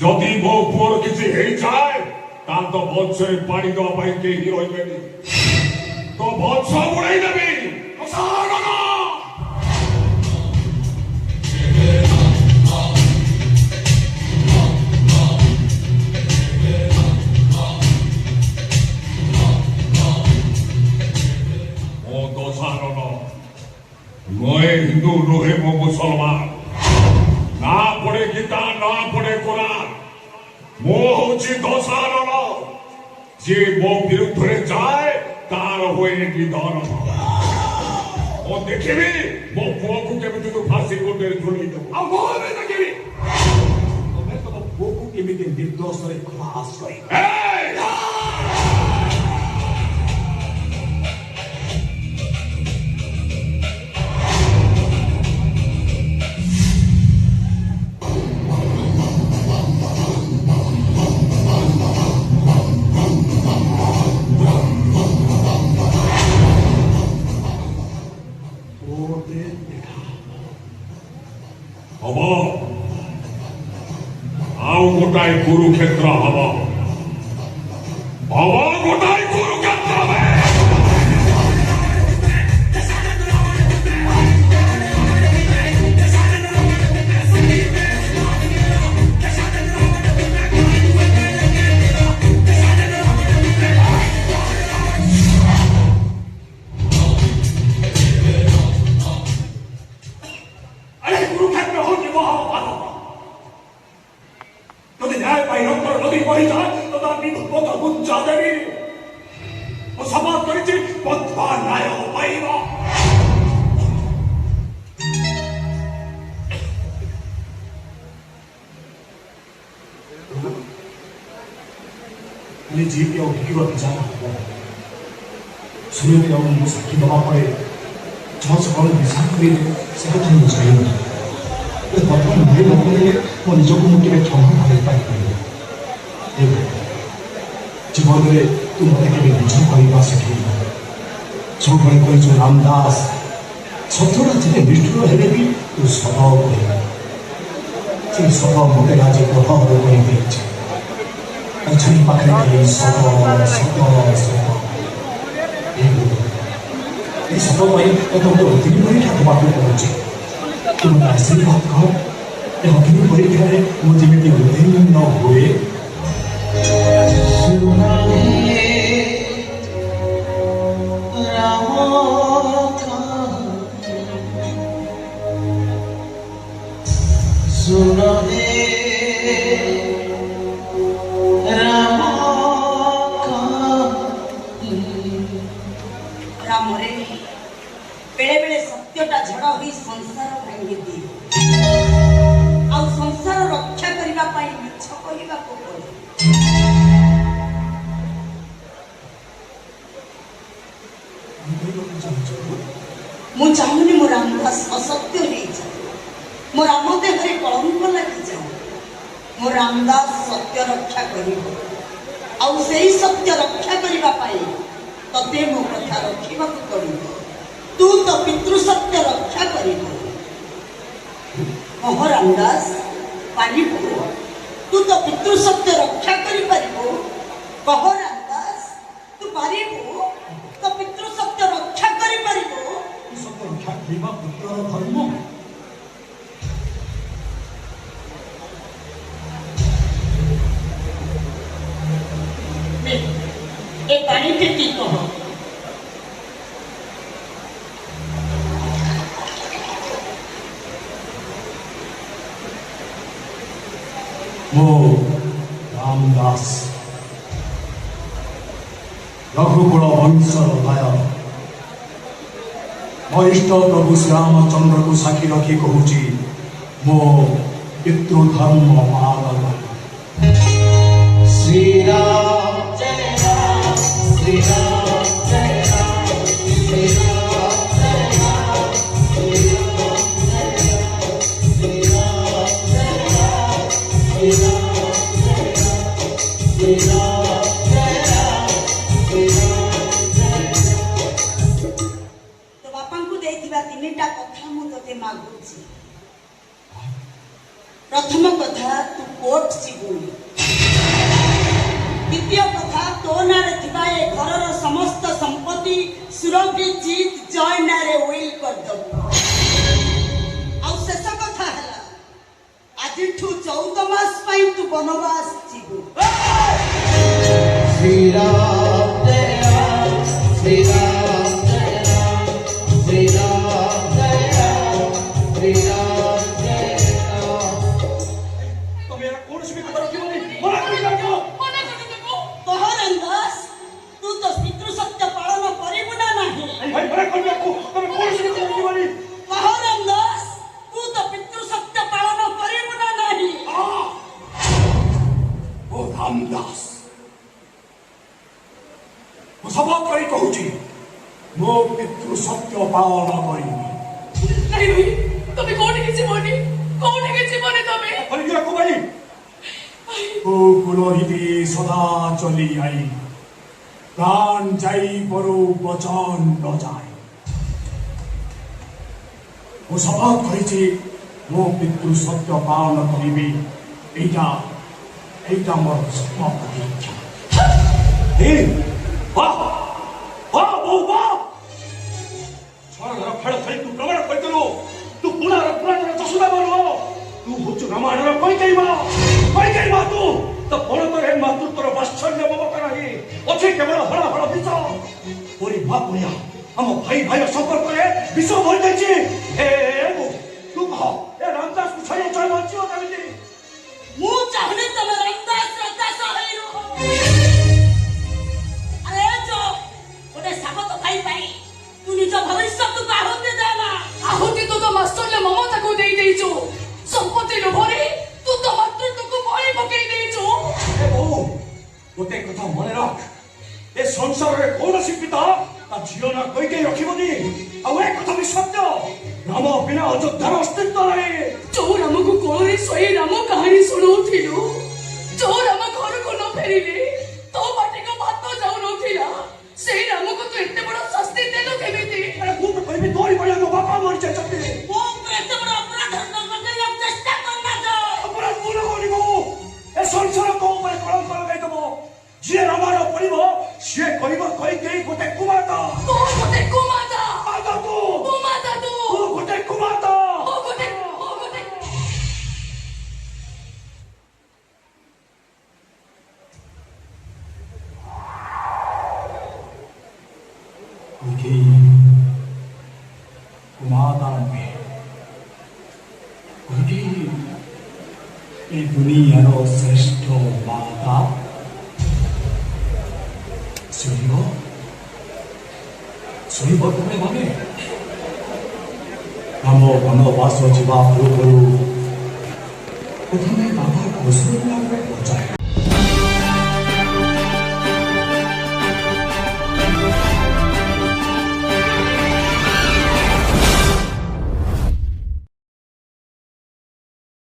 যদি ମୋ ପୁଅର କିଛି ହେଇଯାଏ ତାହେଲେ ତ ବଂଶରେ ପାଣି ଦେବା ପାଇଁ କେହି ରହିବେନି, ତ ବଂଶ ବୁଡ଼େଇ ଦେବି। ମୋ ଦୋଷାରଣ मैं हिंदू नुहे मो मुसलमान, ना पड़े गीता ना पड़े कुरान, मो होची दोषारण जे मो विरुद्ध जाए तार हुए निधन। ओ देखिबी मो पुओ को केमिति तू फांसी कोटे झुलई दो आ मो में देखिबी तमे तो पुओ को केमिति निर्दोष रे खलास करी। आओ गोटाई कुरुक्षेत्र हवा गोटाई कुरुक्षेत्र में जीपी और भिकिवा जाना सूर्य के और मुझे की दवा पड़े जहाँ से कौन विशाल करे से तो नहीं चाहिए तो बर्तमान मेरे लोगों ने वो निजों को मुझे में चौंका भाई पाई ये जीवन में तुम मरे के लिए निजों कोई बात सके जो बड़े कोई जो रामदास सत्योरा जिले विष्णु है भी तो स्वभाव कोई जिन स्वभाव मुझे राजे को हाँ हो कोई बेच छड़ी पकड़ने के लिए सतो ये सतो भाई तो तो तीन बड़ी ठाकुर बात पहुंचे तुम ऐसे बात कहो ये तीन बड़ी ठाकुर मुझे में उधर न हुए बेले बेले सत्यटा झड़ हुई संसार भांगी दिए आ संसार रक्षा करने मिछ कहवा पड़े मु चाहूनी मो रामदास असत्य हो जाए मो राम देहरे कलंक लगी जाए मो रामदास सत्य रक्षा कर सत्य रक्षा करने तते मो कथा रखा पड़े तू तो पितृ सत्य रक्षा कर रामदास पानी तू तो पितृ सत्य रक्षा कर रामदास तू पार तो पितृ सत्य रक्षा कर पानी के कह मो रामदास रघुकुल वंशर भाया वरिष्ठ प्रभु श्री रामचंद्र को साक्षी रखी कहूँ मो पितृधर्म महागल श्री राम जय राम श्री राम जय राम श्री राम जय राम श्री राम जय राम श्री राम जय राम श्री तो बापा को देथिबा तीनटा कथा मु तते मागुची ପ୍ରଥମ କଥା ତୁ କୋର୍ଟ ଯିବୁନି। ଦ୍ୱିତୀୟ କଥା ତୋ ନାଁରେ ଥିବା ଏ ଘରର ସମସ୍ତ ସମ୍ପତ୍ତି ସୁରଭିଜିତ ଜୟ ନାଁରେ ୱିଲ୍ କରିଦେବୁ। ଆଉ ଶେଷ କଥା ହେଲା ଆଜିଠୁ 14 ମାସ ପାଇଁ ତୁ ବନବାସ ଯିବୁ। ଶ୍ରୀରାମ ଜୟ ରାମ, ଶ୍ରୀରାମ ଜୟ ରାମ, ଶ୍ରୀରାମ ଜୟ ରାମ, ଶ୍ରୀରାମ ଜୟ ରାମ। ତମେ ଏହା କୌଣସି ବି କଥା ରଖିବନି, ମନା କରି ରଖିବ। କହରନ୍ ଦାସ ତୁ ତ ପିତୃ ସତ୍ୟ ପାଳନ କରିବୁ ନା ନାହିଁ? ଭାଇ ମନା କରି ରଖୁ, ତମେ କୌଣସି ବି କଥା ରଖିବନି। କହରନ୍ ଦାସ ତୁ ତ ପିତୃ ସତ୍ୟ ପାଳନ କରିବୁ ନା ନାହିଁ? ଓ ରାମଦାସ, ମୁଁ ଶପଥ କରି କହୁଛି ମୋ ପିତୃ ସତ୍ୟ ପାଳନ କରିବି। नहीं भाई तुम्हें कौन के जीवनी तमे କରିକି ରଖୁ ଭାଇ। ও কুলহীতি সদা চলি আই, প্রাণ যাই পরু বচন ন যায়। ମୁଁ ଶପଥ କରିଛି ମୋ ପିତୃ ସତ୍ୟ ପାଳନ କରିବି। ଏଇଟା ମୋର ସ୍ୱପ୍ନ ପ୍ରତିଜ୍ଞା। ଛଅର ଫଳ ଖାଇ ତୁ ପ୍ରମାଣ କରିଦେଲୁ ତୁ ପୁରାଣର ଯଶୋଦା ନୁହ, ତୁ ହଉଛୁ ରାମାୟଣର କୈକେୟୀ ମା। ତୁ ତ ପରତରେ ମାତୃତ୍ୱର ବାତ୍ସଲ୍ୟ ମମତା ନାହିଁ, ଅଛି କେବଳ ହଳ ହଳ ବିଷ। ପରି ମା ପଣିଆ ଆମ ଭାଇ ଭାଇର ସମ୍ପର୍କରେ ବିଷ ଭରି ଯାଇଛି। ତୁ କହ ଏ ରାମଦାସକୁ ଛାଡ଼ି ବଞ୍ଚିବ କେମିତି? ମୁଁ ଚାହୁଁନି ତମେ ରାମଦାସ ହେଇ ରୁହ। ଆରେ ଗୋଟେ ସାବତ ଭାଇ ପାଇଁ ତୁ ନିଜ ଭବିଷ୍ୟତକୁ ଆହୁତି ଦେନା। आहुति तो मास्टरले ममता को दे देइछु, संपत्ति लोभरे तू तो मातृत्व को बळी पकेई देइछु। ଏ ବୋଉ, ଗୋଟେ କଥା ମନେ ରଖ, ଏ ସଂସାରରେ କୌଣସି ପିତା ତା ଝିଅ ନା କୈକେୟୀ ରଖିବନି। ଆଉ ଏ କଥା ବି ସତ୍ୟ, ରାମ ବିନା ଅଯୋଧ୍ୟାର ଅସ୍ତିତ୍ୱ ନାହିଁ। जो राम को कोरे सोई राम कहानी सुनाउथिलु, जो राम घर को न फेरिले तो बाटे को भात जाउ नथिला, सेई राम को तू एते बड़ शास्ति देलो केमिति? ମୁଁ ତ କହିବି ତୋରି ଭଳିଆ ମୋ ବାପା ମରିଯାଇଛନ୍ତି। ମୁଁ ଏତେ ବଡ଼ ଅପରାଧ କରିବାକୁ ଚେଷ୍ଟା କରନା ଯ। ଅପରାଧ ଭୁଲ କରିବ, ଏ ସଂସାର ତୋ ଉପରେ କଳଙ୍କ ଲଗାଇଦେବ। ଯିଏ ରାମାୟଣ ପଢିବ ସିଏ କହିବ କୈକେୟୀ ଗୋଟେ କୁମାତା। तो गोटे कुमाता ମାତା ତୁ तू ଗୋଟେ କୁମାତା। ओ गोटे କୈକେୟୀ କୁମାତା ନୁହେଁ, କୈକେୟୀ ଏ ଦୁନିଆର ଶ୍ରେଷ୍ଠ ମାତା। ଶୁଣିବ ତୁମେ ମାନେ ଆମ ବନବାସ ଯିବା ପୂର୍ବରୁ ପ୍ରଥମେ ବାବା କୌଶଲ୍ୟାକୁ ପଚାରିଲା,